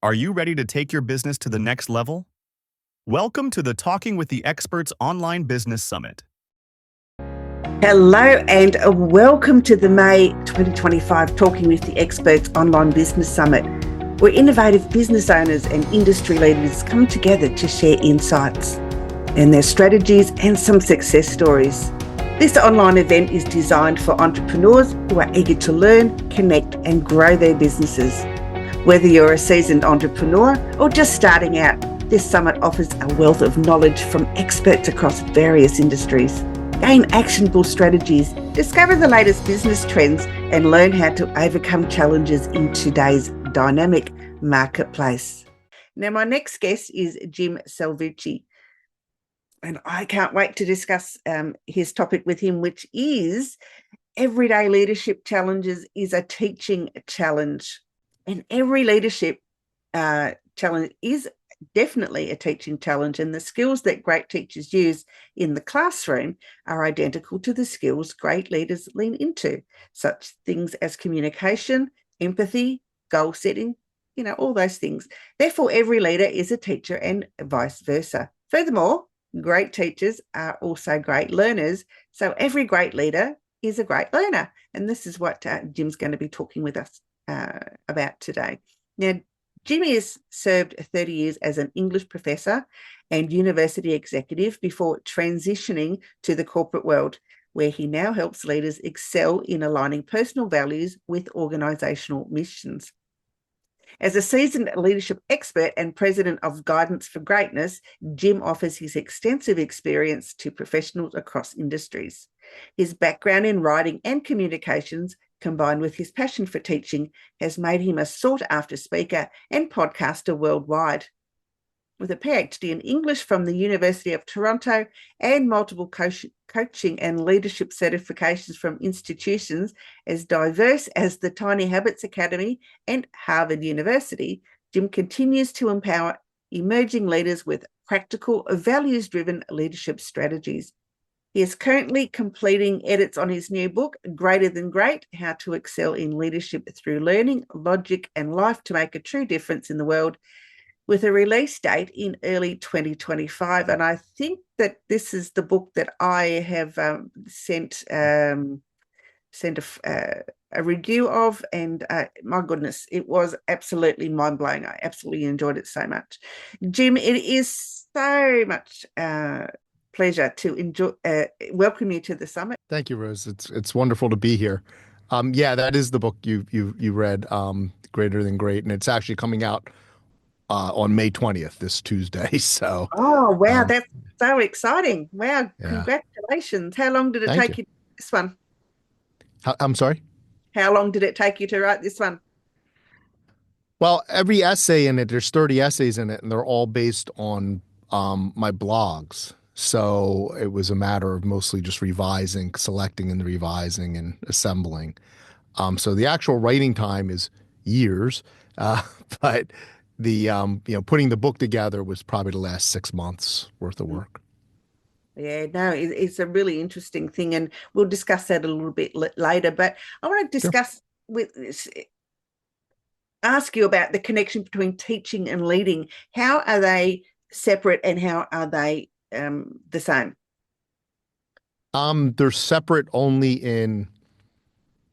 Are you ready to take your business to the next level? Welcome to the Talking with the Experts Online Business Summit. Hello and welcome to the May 2025 Talking with the Experts Online Business Summit, where innovative business owners and industry leaders come together to share insights and their strategies and some success stories. This online event is designed for entrepreneurs who are eager to learn, connect and grow their businesses. Whether you're a seasoned entrepreneur or just starting out, this summit offers a wealth of knowledge from experts across various industries. Gain actionable strategies, discover the latest business trends, and learn how to overcome challenges in today's dynamic marketplace. Now, my next guest is Jim Salvucci, and I can't wait to discuss his topic with him, which is everyday leadership challenges is a teaching challenge. And every leadership challenge is definitely a teaching challenge, and the skills that great teachers use in the classroom are identical to the skills great leaders lean into, such things as communication, empathy, goal setting, all those things. Therefore, every leader is a teacher and vice versa. Furthermore, great teachers are also great learners, so every great leader is a great learner, and this is what Jim's going to be talking with us about today. Now, Jimmy has served 30 years as an English professor and university executive before transitioning to the corporate world, where he now helps leaders excel in aligning personal values with organisational missions. As a seasoned leadership expert and president of Guidance for Greatness, Jim offers his extensive experience to professionals across industries. His background in writing and communications, combined with his passion for teaching, has made him a sought-after speaker and podcaster worldwide. With a PhD in English from the University of Toronto and multiple coaching and leadership certifications from institutions as diverse as the Tiny Habits Academy and Harvard University, Jim continues to empower emerging leaders with practical, values-driven leadership strategies. He is currently completing edits on his new book, Greater Than Great: How to Excel in Leadership Through Learning, Logic and Life to Make a True Difference in the World, with a release date in early 2025. And I think that this is the book that I have sent a review of, and my goodness, it was absolutely mind-blowing. I absolutely enjoyed it so much. Jim, it is so much pleasure to welcome you to the summit. Thank you, Rose. It's wonderful to be here. Yeah, that is the book you read, Greater Than Great, and it's actually coming out on May 20th, this Tuesday. So, oh wow, that's so exciting! Wow, yeah. Congratulations! How long did it take you to write this one? I'm sorry? How long did it take you to write this one? Well, every essay in it, there's 30 essays in it, and they're all based on my blogs. So it was a matter of mostly just revising, selecting and revising and assembling. So the actual writing time is years, but the putting the book together was probably the last 6 months worth of work. Yeah, no, it's a really interesting thing, and we'll discuss that a little bit later. But I want to discuss ask you about the connection between teaching and leading. How are they separate, and how are they the same? They're separate only in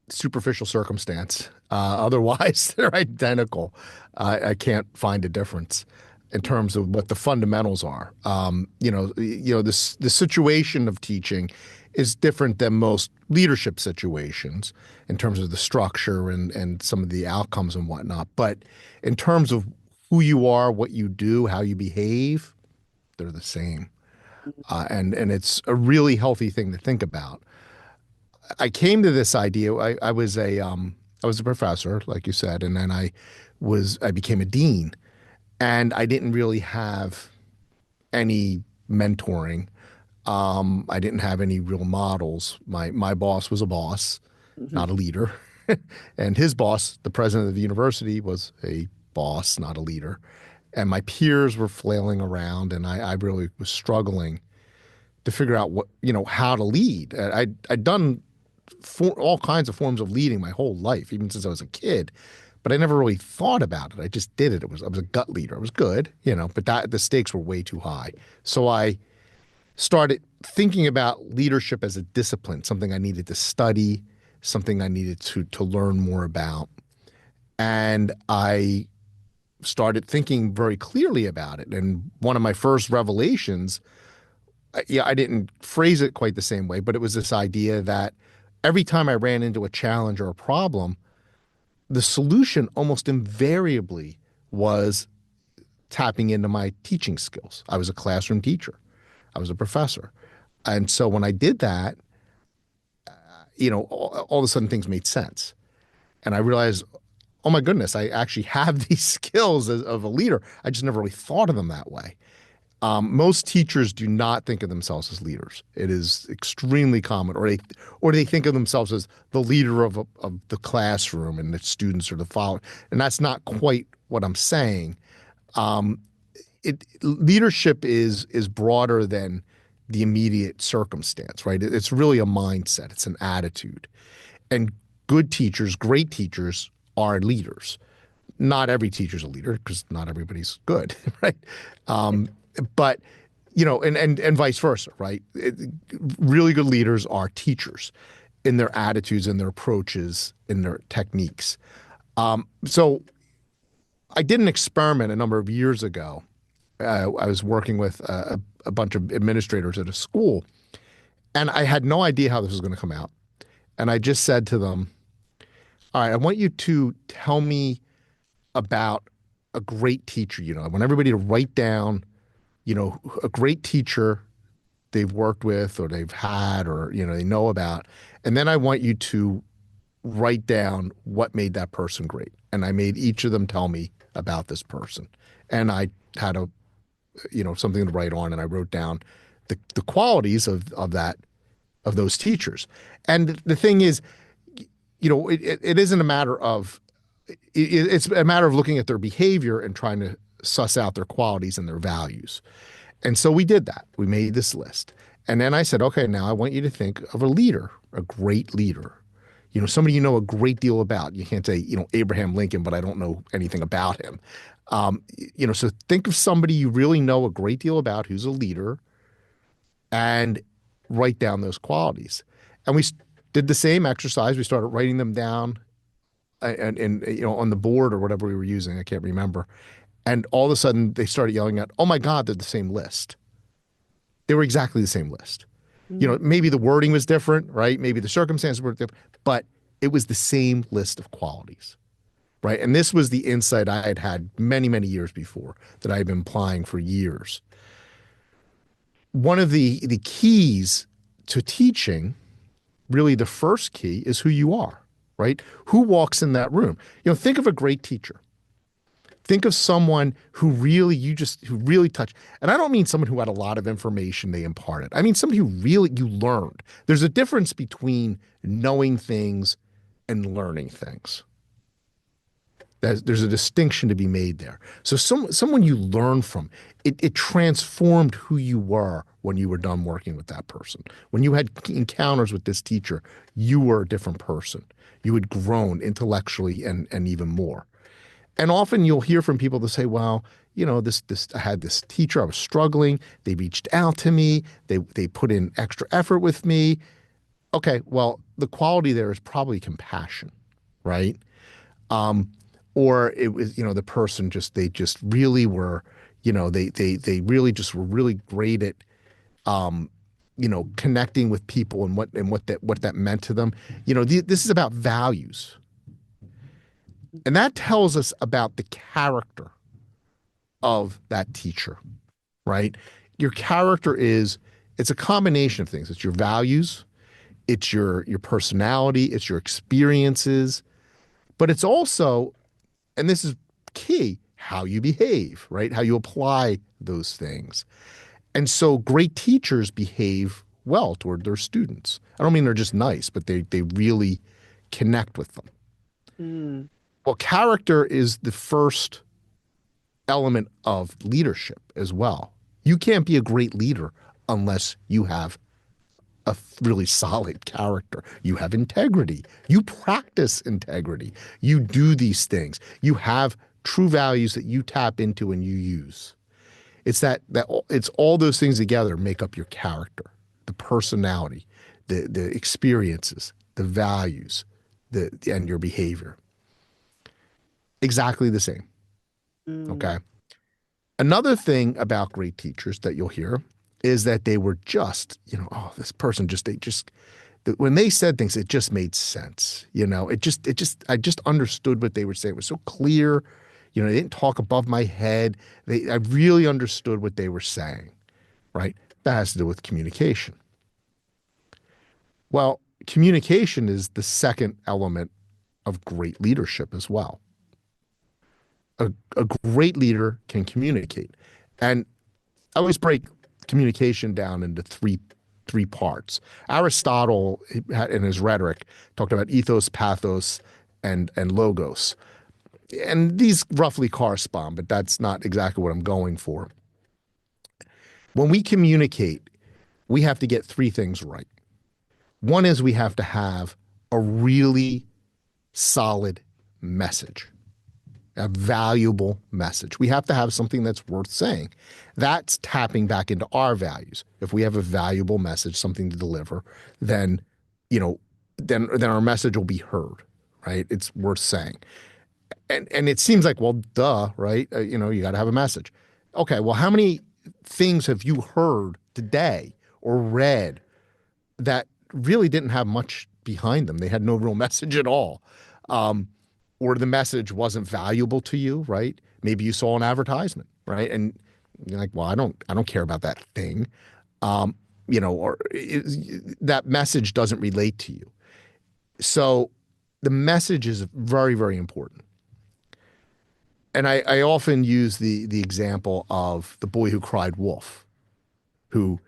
superficial circumstance. Otherwise, they're identical. I can't find a difference in terms of what the fundamentals are. The situation of teaching is different than most leadership situations in terms of the structure and some of the outcomes and whatnot. But in terms of who you are, what you do, how you behave, they're the same. And it's a really healthy thing to think about. I came to this idea. I was a professor, like you said, and then I became a dean, and I didn't really have any mentoring. I didn't have any real models. My boss was a boss, not a leader, and his boss, the president of the university, was a boss, not a leader. And my peers were flailing around, and I really was struggling to figure out how to lead. I'd done all kinds of forms of leading my whole life, even since I was a kid, but I never really thought about it. I just did it. I was a gut leader. I was good, but the stakes were way too high. So I started thinking about leadership as a discipline, something I needed to study, something I needed to learn more about. And I started thinking very clearly about it. And one of my first revelations, yeah, I didn't phrase it quite the same way, but it was this idea that every time I ran into a challenge or a problem, the solution almost invariably was tapping into my teaching skills. I was a classroom teacher. I was a professor. And so when I did that, all of a sudden things made sense. And I realized, oh my goodness, I actually have these skills of a leader. I just never really thought of them that way. Most teachers do not think of themselves as leaders. It is extremely common, or they think of themselves as the leader of the classroom and the students are the following. And that's not quite what I'm saying. Leadership is broader than the immediate circumstance, right? It's really a mindset. It's an attitude. And good teachers, great teachers are leaders. Not every teacher's a leader because not everybody's good, right? But and vice versa, right? Really good leaders are teachers in their attitudes, in their approaches, in their techniques. So I did an experiment a number of years ago. I was working with a bunch of administrators at a school, and I had no idea how this was going to come out. And I just said to them, all right, I want you to tell me about a great teacher. I want everybody to write down, a great teacher they've worked with or they've had or, they know about. And then I want you to write down what made that person great. And I made each of them tell me about this person. And I had something to write on, and I wrote down the qualities of those teachers. And the thing is, it isn't a matter of, it's a matter of looking at their behavior and trying to suss out their qualities and their values. And so we did that. We made this list. And then I said, okay, now I want you to think of a leader, a great leader. Somebody you know a great deal about. You can't say, Abraham Lincoln, but I don't know anything about him. So think of somebody you really know a great deal about who's a leader and write down those qualities. And we did the same exercise. We started writing them down and on the board or whatever we were using. I can't remember. And all of a sudden they started yelling out, oh my God, they're the same list. They were exactly the same list. Maybe the wording was different, right? Maybe the circumstances were different, but it was the same list of qualities, right? And this was the insight I had had many, many years before that I had been applying for years. One of the keys to teaching, really the first key, is who you are, right? Who walks in that room? Think of a great teacher. Think of someone who really touched. And I don't mean someone who had a lot of information they imparted. I mean somebody who really you learned. There's a difference between knowing things and learning things. There's a distinction to be made there. So someone you learn from, it transformed who you were when you were done working with that person. When you had encounters with this teacher, you were a different person. You had grown intellectually and even more. And often you'll hear from people that say, well, I had this teacher, I was struggling. They reached out to me. They put in extra effort with me. Okay, well, the quality there is probably compassion, right? Or it was, the person they just really were, they really just were really great at, connecting with people and what that meant to them. This is about values. And that tells us about the character of that teacher, right? Your character it's a combination of things. It's your values, it's your personality, it's your experiences, but it's also, and this is key, how you behave, right? How you apply those things. And so great teachers behave well toward their students. I don't mean they're just nice, but they really connect with them. Mm. Well, character is the first element of leadership as well. You can't be a great leader unless you have a really solid character. You have integrity. You practice integrity. You do these things. You have true values that you tap into and you use. It's it's all those things together make up your character, the personality, the experiences, the values, and your behavior. Exactly the same. Okay. Another thing about great teachers that you'll hear is that they were just, oh, this person when they said things, it just made sense. I just understood what they were saying. It was so clear. They didn't talk above my head. I really understood what they were saying, right? That has to do with communication. Well, communication is the second element of great leadership as well. A great leader can communicate. And I always break communication down into three parts. Aristotle, in his rhetoric, talked about ethos, pathos, and logos. And these roughly correspond, but that's not exactly what I'm going for. When we communicate, we have to get three things right. One is we have to have a really solid message, a valuable message. We have to have something that's worth saying. That's tapping back into our values. If we have a valuable message, something to deliver, then our message will be heard, right? It's worth saying. And it seems like, well, duh, right? You got to have a message. Okay, well, how many things have you heard today or read that really didn't have much behind them? They had no real message at all. Or the message wasn't valuable to you, right? Maybe you saw an advertisement, right? And you're like, well, I don't care about that thing. That message doesn't relate to you. So the message is very, very important. And I often use the example of the boy who cried wolf, who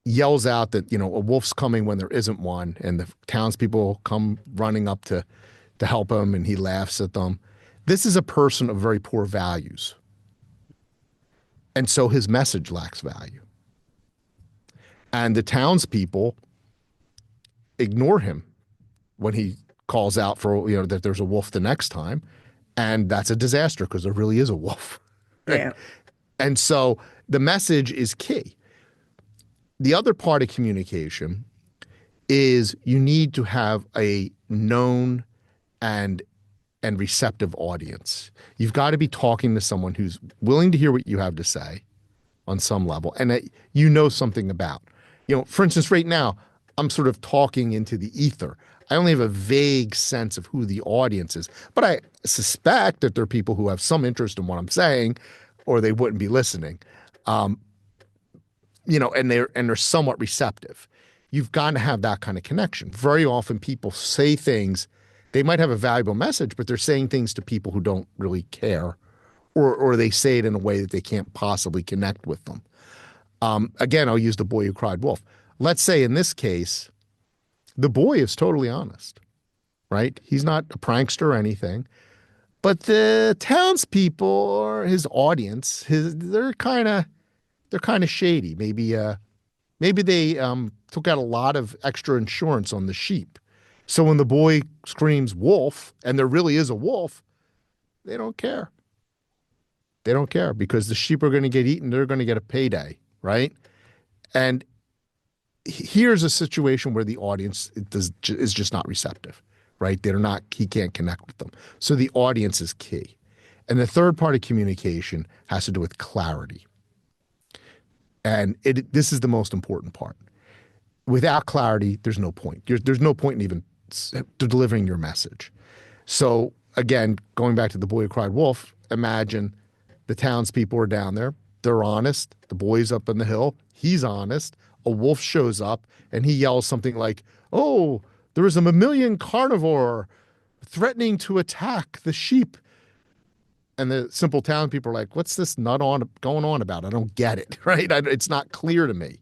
yells out that, a wolf's coming when there isn't one, and the townspeople come running up to help him, and he laughs at them. This is a person of very poor values. And so his message lacks value. And the townspeople ignore him when he calls out for, that there's a wolf the next time. And that's a disaster because there really is a wolf. Right? Yeah. And so the message is key. The other part of communication is you need to have a known and receptive audience. You've got to be talking to someone who's willing to hear what you have to say on some level and that something about. For instance, right now, I'm sort of talking into the ether. I only have a vague sense of who the audience is, but I suspect that there are people who have some interest in what I'm saying, or they wouldn't be listening. And they're somewhat receptive. You've got to have that kind of connection. Very often people say things, they might have a valuable message, but they're saying things to people who don't really care, or they say it in a way that they can't possibly connect with them. Again, I'll use the boy who cried wolf. Let's say in this case, the boy is totally honest, right? He's not a prankster or anything, but the townspeople or his audience, they're kind of shady. Maybe they took out a lot of extra insurance on the sheep. So when the boy screams wolf, and there really is a wolf, they don't care. They don't care because the sheep are going to get eaten. They're going to get a payday, right? And here's a situation where the audience is just not receptive, right? He can't connect with them. So the audience is key. And the third part of communication has to do with clarity. And this is the most important part. Without clarity, there's no point. There's no point in even delivering your message. So again, going back to the boy who cried wolf, imagine the townspeople are down there. They're honest. The boy's up on the hill. He's honest. A wolf shows up and he yells something like, "Oh, there is a mammalian carnivore threatening to attack the sheep." And the simple town people are like, "What's this going on about? I don't get it," right? It's not clear to me.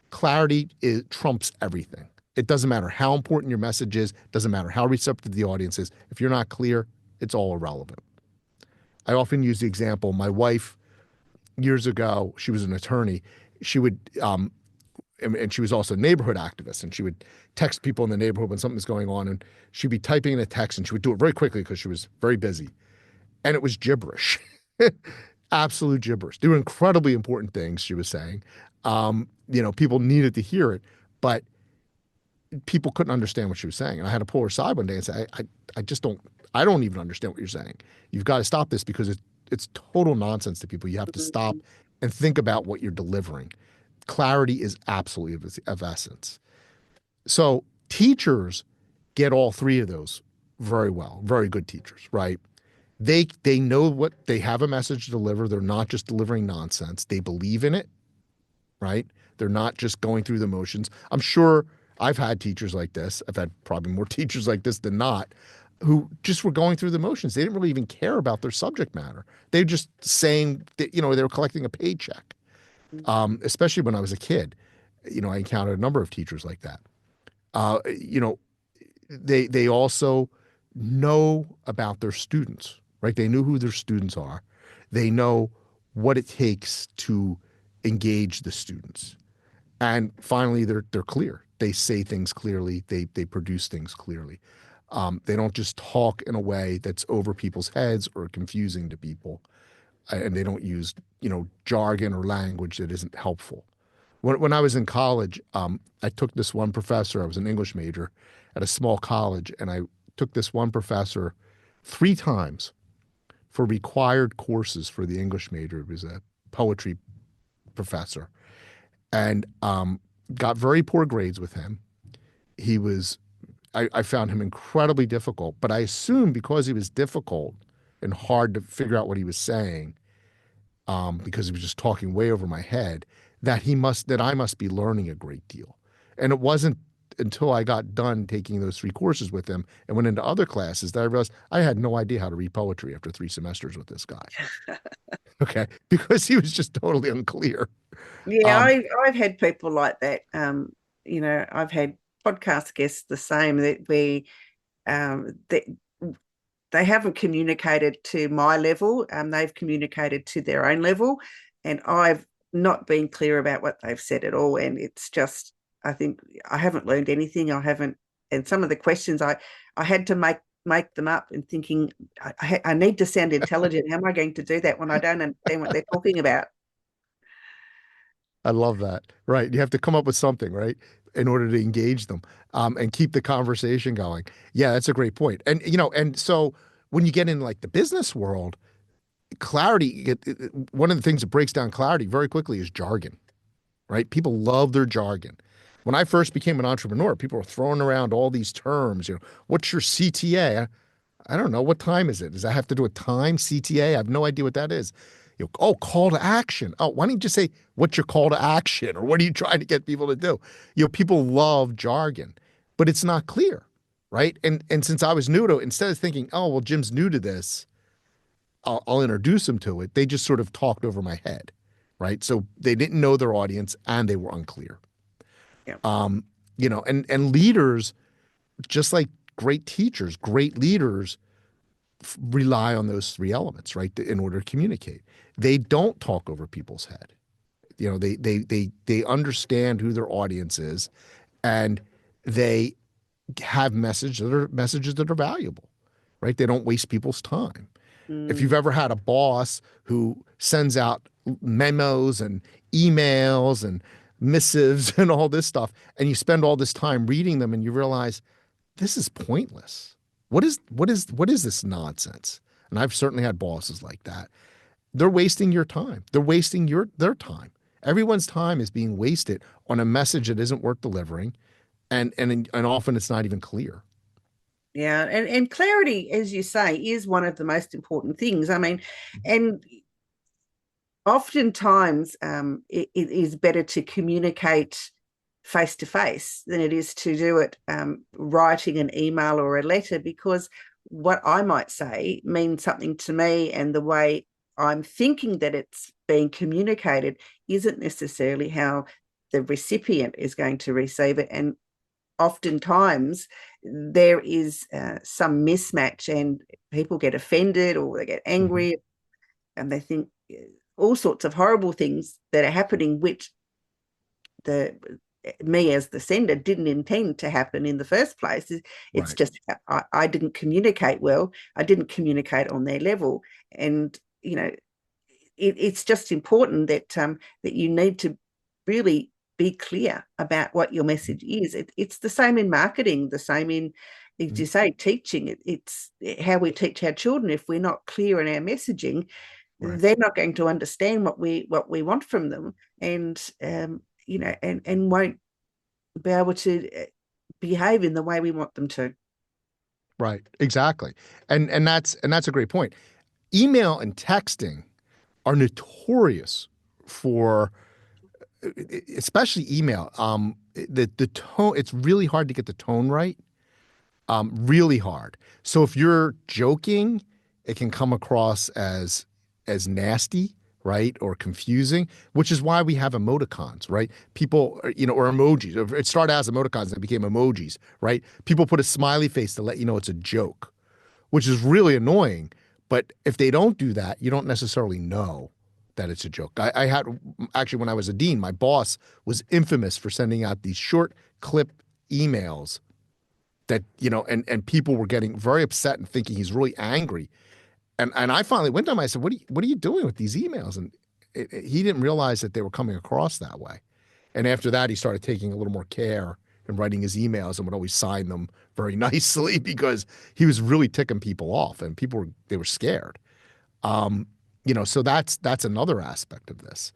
Clarity trumps everything. It doesn't matter how important your message is. It doesn't matter how receptive the audience is. If you're not clear, it's all irrelevant. I often use the example, my wife, years ago, she was an attorney. She would, and she was also a neighborhood activist, and she would text people in the neighborhood when something was going on, and she'd be typing in a text, and she would do it very quickly because she was very busy, and it was gibberish, absolute gibberish. They were incredibly important things she was saying. People needed to hear it, but people couldn't understand what she was saying. And I had to pull her aside one day and say, I just don't, I don't even understand what you're saying. You've got to stop this because it's total nonsense to people. You have to stop and think about what you're delivering. Clarity is absolutely of essence. So teachers get all three of those very well, very good teachers, right? They know what they have a message to deliver. They're not just delivering nonsense. They believe in it, right? They're not just going through the motions. I'm sure I've had teachers like this. I've had probably more teachers like this than not, who just were going through the motions. They didn't really even care about their subject matter. They were just saying that, they were collecting a paycheck. Especially when I was a kid, I encountered a number of teachers like that. Uh, you know, they also know about their students, right? They know who their students are. They know what it takes to engage the students. And finally, they're clear. They say things clearly. They produce things clearly. They don't just talk in a way that's over people's heads or confusing to people, and they don't use jargon or language that isn't helpful. When I was in college, I took this one professor. I was an English major at a small college, and I took this one professor 3 times for required courses for the English major. It was a poetry professor, and got very poor grades with him. He was, I found him incredibly difficult, but I assumed because he was difficult and hard to figure out what he was saying, because he was just talking way over my head, that I must be learning a great deal. And it wasn't until I got done taking those 3 courses with him and went into other classes that I realized I had no idea how to read poetry after 3 semesters with this guy. Okay, because he was just totally unclear. Yeah, Um, I've had people like that. I've had podcast guests the same, that they haven't communicated to my level. They've communicated to their own level, and I've not been clear about what they've said at all. And it's just, I think I haven't learned anything. I haven't, and some of the questions I had to make them up and thinking, I need to sound intelligent. How am I going to do that when I don't understand what they're talking about? I love that. Right. You have to come up with something, right, in order to engage them, and keep the conversation going. Yeah, that's a great point. And so when you get in like the business world, clarity, one of the things that breaks down clarity very quickly is jargon, right? People love their jargon. When I first became an entrepreneur, people were throwing around all these terms. What's your CTA? I don't know. What time is it? Does that have to do with time? CTA? I have no idea what that is. Oh, call to action. Oh, why don't you just say, what's your call to action? Or what are you trying to get people to do? People love jargon, but it's not clear, right? And since I was new to it, instead of thinking, oh, well, Jim's new to this, I'll introduce him to it, they just sort of talked over my head, right? So they didn't know their audience and they were unclear. Yeah. And leaders, just like great teachers, great leaders rely on those 3 elements, right, in order to communicate. They don't talk over people's head. They understand who their audience is, and they have messages that are valuable, right? They don't waste people's time. If you've ever had a boss who sends out memos and emails and missives and all this stuff, and you spend all this time reading them and you realize this is pointless. What is this nonsense? And I've certainly had bosses like that. They're wasting your time. They're wasting their time. Everyone's time is being wasted on a message that isn't worth delivering, and often it's not even clear. Yeah, and clarity, as you say, is one of the most important things. I mean, and oftentimes it is better to communicate face to face than it is to do it writing an email or a letter, because what I might say means something to me, and the way I'm thinking that it's being communicated isn't necessarily how the recipient is going to receive it. And oftentimes there is some mismatch, and people get offended or they get angry, and they think all sorts of horrible things that are happening, which the me as the sender didn't intend to happen in the first place. It's Right. just I didn't communicate well. I didn't communicate on their level, and it's just important that you need to really be clear about what your message is. It's the same in marketing, the same in, as you say, teaching. It's how we teach our children. If we're not clear in our messaging, Right. they're not going to understand what we want from them, and and won't be able to behave in the way we want them to. Right. Exactly. And that's a great point. Email and texting are notorious for, especially email. The tone, it's really hard to get the tone right. Really hard. So if you're joking, it can come across as nasty, right, or confusing, which is why we have emoticons, right? People, or emojis. It started as emoticons and it became emojis, right? People put a smiley face to let you know it's a joke, which is really annoying. But if they don't do that, you don't necessarily know that it's a joke. I had, actually, when I was a dean, my boss was infamous for sending out these short clip emails that, and people were getting very upset and thinking he's really angry. And I finally went to him. I said, what are you doing with these emails? And he didn't realize that they were coming across that way. And after that, he started taking a little more care in writing his emails and would always sign them very nicely because he was really ticking people off and they were scared. So that's another aspect of this.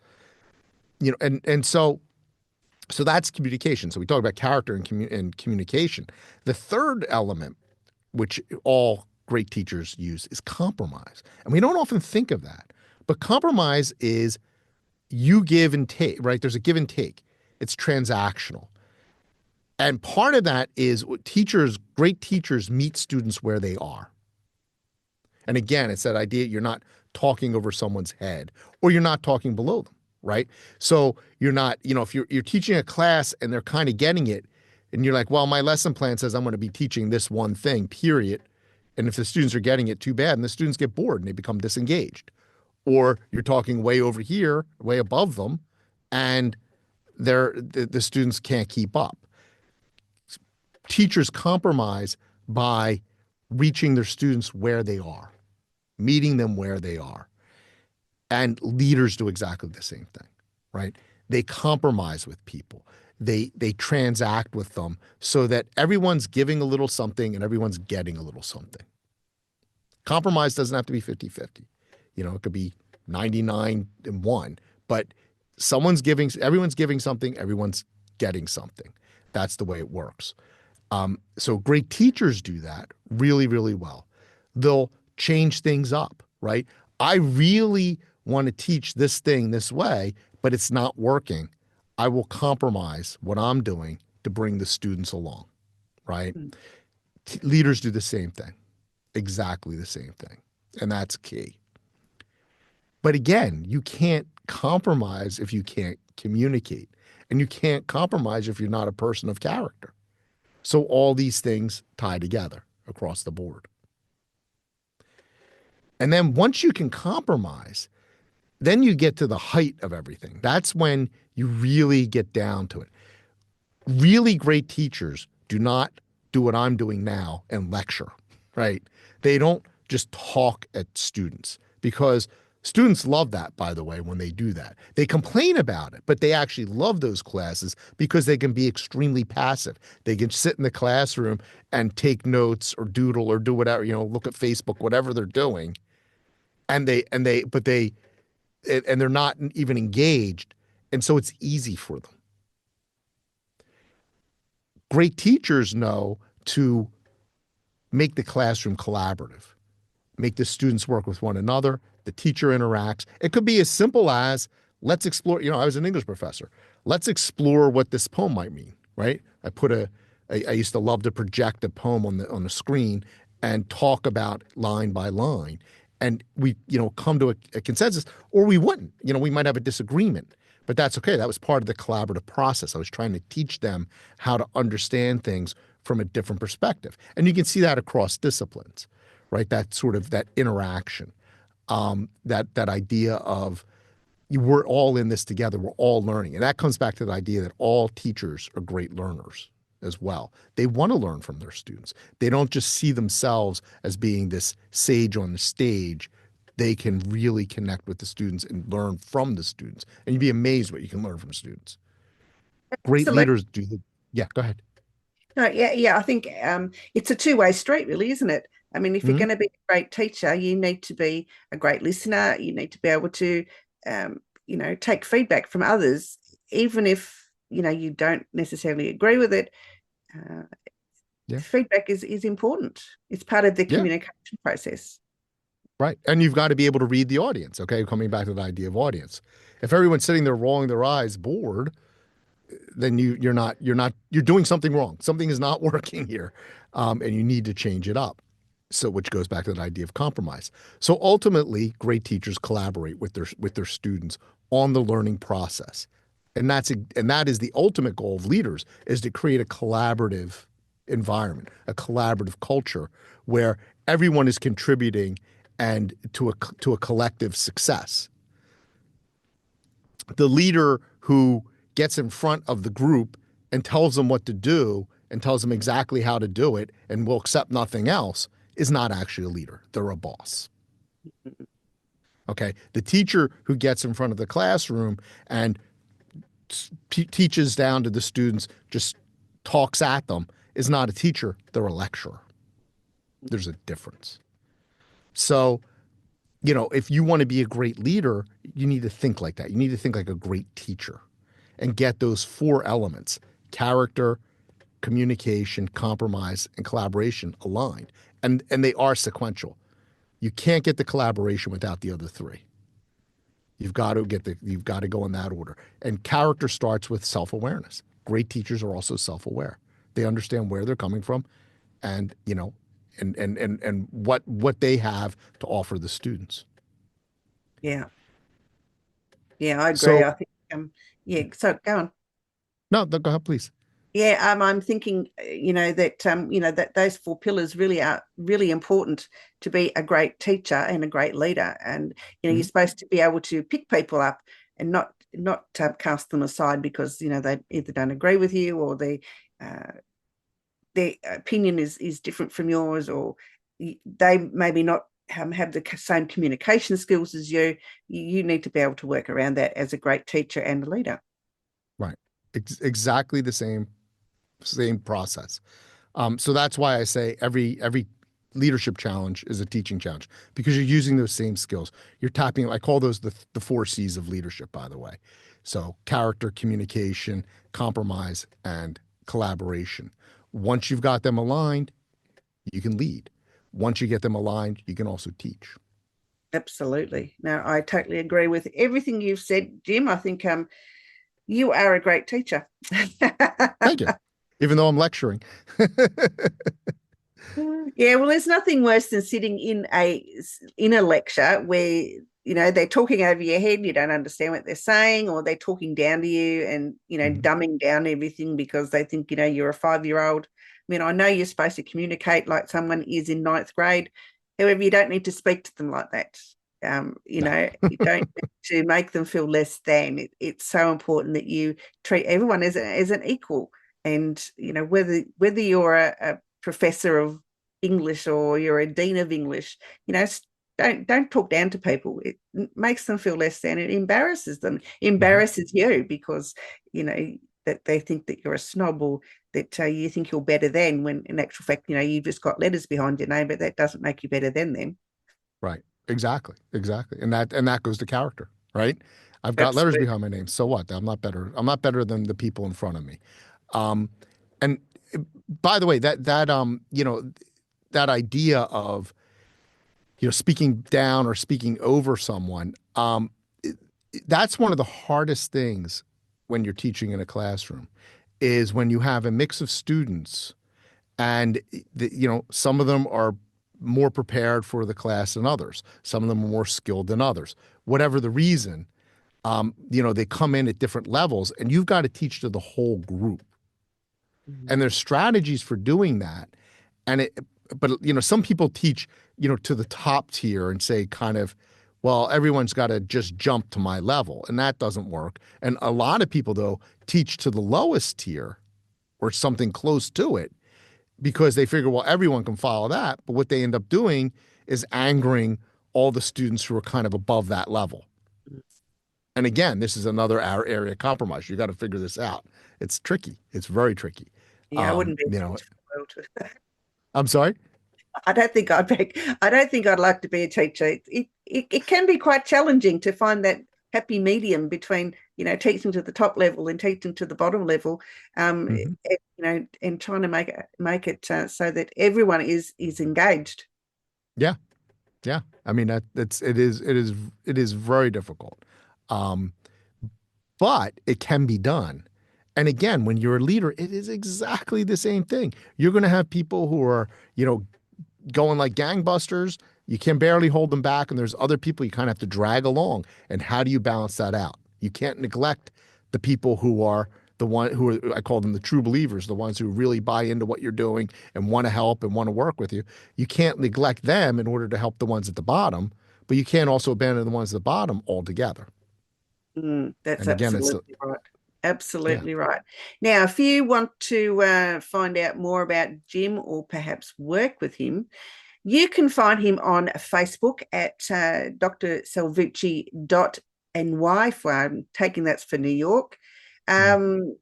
And so that's communication. So we talk about character and communication. The third element, which all great teachers use, is compromise. And we don't often think of that. But compromise is you give and take, right? There's a give and take. It's transactional. And part of that is great teachers meet students where they are. And again, it's that idea you're not talking over someone's head or you're not talking below them, right? So you're not, if you're teaching a class and they're kind of getting it, and you're like, well, my lesson plan says I'm going to be teaching this one thing, period. And if the students are getting it, too bad. And the students get bored and they become disengaged. Or you're talking way over here, way above them, and the students can't keep up. Teachers compromise by reaching their students where they are, meeting them where they are. And leaders do exactly the same thing, right? They compromise with people. They transact with them so that everyone's giving a little something and everyone's getting a little something. Compromise doesn't have to be 50-50. It could be 99-1, but everyone's giving something, everyone's getting something. That's the way it works. So great teachers do that really, really well. They'll change things up, right? I really want to teach this thing this way, but it's not working. I will compromise what I'm doing to bring the students along, right? Leaders do the same thing, exactly the same thing. And that's key. But again, you can't compromise if you can't communicate. And you can't compromise if you're not a person of character. So all these things tie together across the board. And then once you can compromise, then you get to the height of everything. That's when you really get down to it. Really great teachers do not do what I'm doing now and lecture, right? They don't just talk at students, because students love that, by the way, when they do that. They complain about it, but they actually love those classes because they can be extremely passive. They can sit in the classroom and take notes or doodle or do whatever, look at Facebook, whatever they're doing. And they're not even engaged. And so it's easy for them. Great teachers know to make the classroom collaborative, make the students work with one another. The teacher interacts. It could be as simple as, let's explore, I was an English professor. Let's explore what this poem might mean, right? I used to love to project a poem on the screen and talk about line by line. And we, come to a consensus, or we wouldn't. We might have a disagreement, but that's okay. That was part of the collaborative process. I was trying to teach them how to understand things from a different perspective. And you can see that across disciplines, right? That sort of that interaction, that idea of we're all in this together. We're all learning. And that comes back to the idea that all teachers are great learners as well. They want to learn from their students. They don't just see themselves as being this sage on the stage. They can really connect with the students and learn from the students. And you'd be amazed what you can learn from students. Great Absolutely. leaders do the, yeah, go ahead. No, yeah. I think it's a two-way street, really, isn't it? I mean, if you're Mhm. going to be a great teacher, you need to be a great listener. You need to be able to, take feedback from others, even if you don't necessarily agree with it. Uh, Yeah. Feedback is important. It's part of the Yeah. communication process. Right. And you've got to be able to read the audience. Okay. Coming back to the idea of audience. If everyone's sitting there rolling their eyes, bored, then you're doing something wrong. Something is not working here. And you need to change it up. So, which goes back to that idea of compromise. So ultimately, great teachers collaborate with their students on the learning process. And that is the ultimate goal of leaders, is to create a collaborative environment, a collaborative culture where everyone is contributing and to a collective success. The leader who gets in front of the group and tells them what to do and tells them exactly how to do it and will accept nothing else is not actually a leader. They're a boss. Okay. The teacher who gets in front of the classroom and teaches down to the students, just talks at them, is not a teacher. They're a lecturer. There's a difference. So, if you want to be a great leader, you need to think like that. You need to think like a great teacher and get those four elements: character, communication, compromise, and collaboration aligned. And they are sequential. You can't get the collaboration without the other three. You've got to go in that order. And character starts with self-awareness. Great teachers are also self-aware. They understand where they're coming from and, and what they have to offer the students. Yeah, yeah, I agree. So I think, yeah. So go on. no, go ahead, please. Yeah, I'm thinking, that those four pillars really are really important to be a great teacher and a great leader. And you're Mhm. supposed to be able to pick people up and not cast them aside because they either don't agree with you or uh, their opinion is different from yours, or they maybe not have the same communication skills as you. You need to be able to work around that as a great teacher and a leader. Right. Exactly the same process. So that's why I say every leadership challenge is a teaching challenge, because you're using those same skills. You're tapping. I call those the four C's of leadership, by the way. So character, communication, compromise, and collaboration. Once you've got them aligned, you can lead. Once you get them aligned, you can also teach. Absolutely. No, I totally agree with everything you've said, Jim. I think you are a great teacher. Thank you. Even though I'm lecturing. Yeah, well, there's nothing worse than sitting in a lecture where they're talking over your head, you don't understand what they're saying, or they're talking down to you and Mhm. dumbing down everything because they think you're a 5-year-old. I mean, I know you're supposed to communicate like someone is in ninth grade. However, you don't need to speak to them like that. No. You don't need to make them feel less than. It's so important that you treat everyone as an equal. And whether you're a professor of English or you're a dean of English, don't talk down to people. It makes them feel less than. It embarrasses them, Mhm. embarrasses you because that they think that you're a snob, or that you think you're better than, when in actual fact you've just got letters behind your name, but that doesn't make you better than them. Right. Exactly. Exactly. And that goes to character, right? I've got letters Absolutely. behind my name. So what? I'm not better. I'm not better than the people in front of me. Um, and by the way, that idea of, speaking down or speaking over someone, that's one of the hardest things when you're teaching in a classroom, is when you have a mix of students and some of them are more prepared for the class than others. Some of them are more skilled than others. Whatever the reason, they come in at different levels, and you've got to teach to the whole group. Mhm. And there's strategies for doing that. But some people teach, to the top tier and say kind of well, everyone's got to just jump to my level, and that doesn't work. And a lot of people, though, teach to the lowest tier or something close to it because they figure, well, everyone can follow that. But what they end up doing is angering all the students who are kind of above that level. And again, this is another area of compromise. You got to figure this out. It's tricky. It's very tricky. Yeah, I wouldn't be You know, thrilled. I'm sorry. I don't think I'd like to be a teacher. It can be quite challenging to find that happy medium between, teaching to the top level and teaching to the bottom level, Mhm. and trying to make it so that everyone is engaged. Yeah, yeah. I mean, it is very difficult, um, but it can be done. And again, when you're a leader, it is exactly the same thing. You're going to have people who are, going like gangbusters. You can barely hold them back, and there's other people you kind of have to drag along. And how do you balance that out? You can't neglect the people who are I call them the true believers, the ones who really buy into what you're doing and want to help and want to work with you. You can't neglect them in order to help the ones at the bottom, but you can't also abandon the ones at the bottom altogether. That's And again, absolutely right. yeah. Absolutely right. Now, if you want to find out more about Jim or perhaps work with him, you can find him on Facebook at Dr. Salvucci.ny. I'm taking that's for New York. Mhm.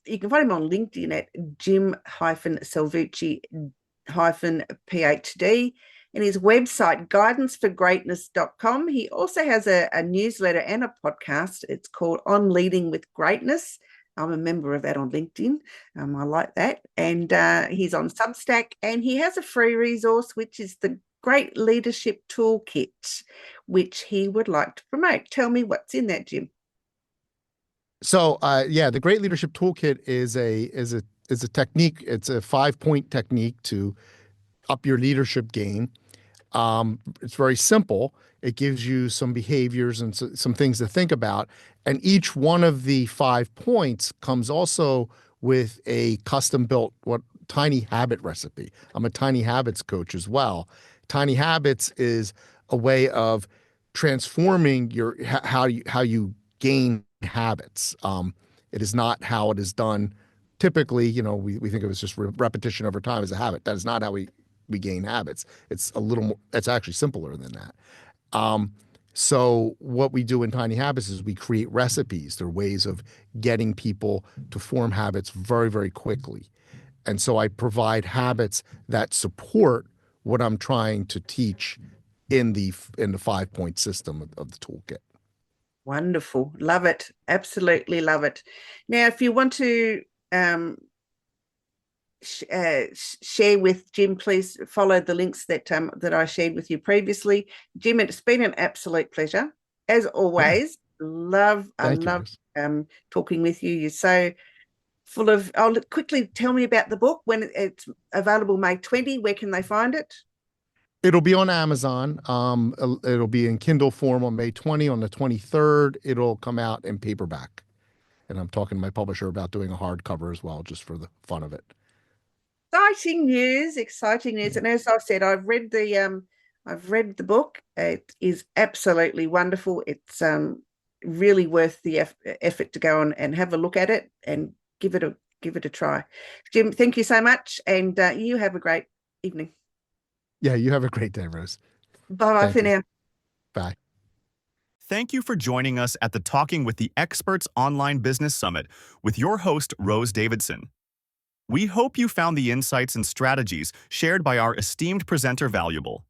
You can find him on LinkedIn at Jim-Salvucci-PhD, and his website, guidanceforgreatness.com. He also has a newsletter and a podcast. It's called On Leading with Greatness. I'm a member of that on LinkedIn. I like that. And he's on Substack, and he has a free resource, which is the Great Leadership Toolkit, which he would like to promote. Tell me what's in that, Jim. So, yeah, the Great Leadership Toolkit is a technique. It's a 5-point technique to up your leadership game. It's very simple. It gives you some behaviors and some things to think about. And each one of the 5 points comes also with a custom built tiny habit recipe. I'm a tiny habits coach as well. Tiny habits is a way of transforming how you gain habits. It is not how it is done. Typically, we think of it as just repetition over time as a habit. That is not how we gain habits. It's a little more, it's actually simpler than that. So what we do in Tiny Habits is we create recipes. They're ways of getting people to form habits very, very quickly. And so I provide habits that support what I'm trying to teach in the 5-point system of the toolkit. Wonderful. Love it. Absolutely love it. Now, if you want to share with Jim, please follow the links that I shared with you previously. Jim, it's been an absolute pleasure. As Yeah, always, I thank you, love Rose. talking with you. You're so full of, quickly tell me about the book, when it's available May 20, where can they find it? It'll be on Amazon. It'll be in Kindle form on May 20. On the 23rd, it'll come out in paperback. And I'm talking to my publisher about doing a hardcover as well, just for the fun of it. Exciting news. And as I said, I've read the book. It is absolutely wonderful. It's really worth the effort to go on and have a look at it and give it a try. Jim, thank you so much, and you have a great evening. Yeah, you have a great day, Rose. Bye Thank for you. now. Bye. Thank you for joining us at the Talking with the Experts Online Business Summit with your host, Rose Davidson. We hope you found the insights and strategies shared by our esteemed presenter valuable.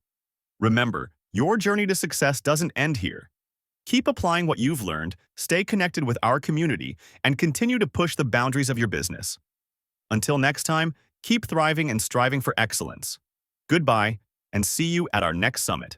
Remember, your journey to success doesn't end here. Keep applying what you've learned, stay connected with our community, and continue to push the boundaries of your business. Until next time, keep thriving and striving for excellence. Goodbye, and see you at our next summit.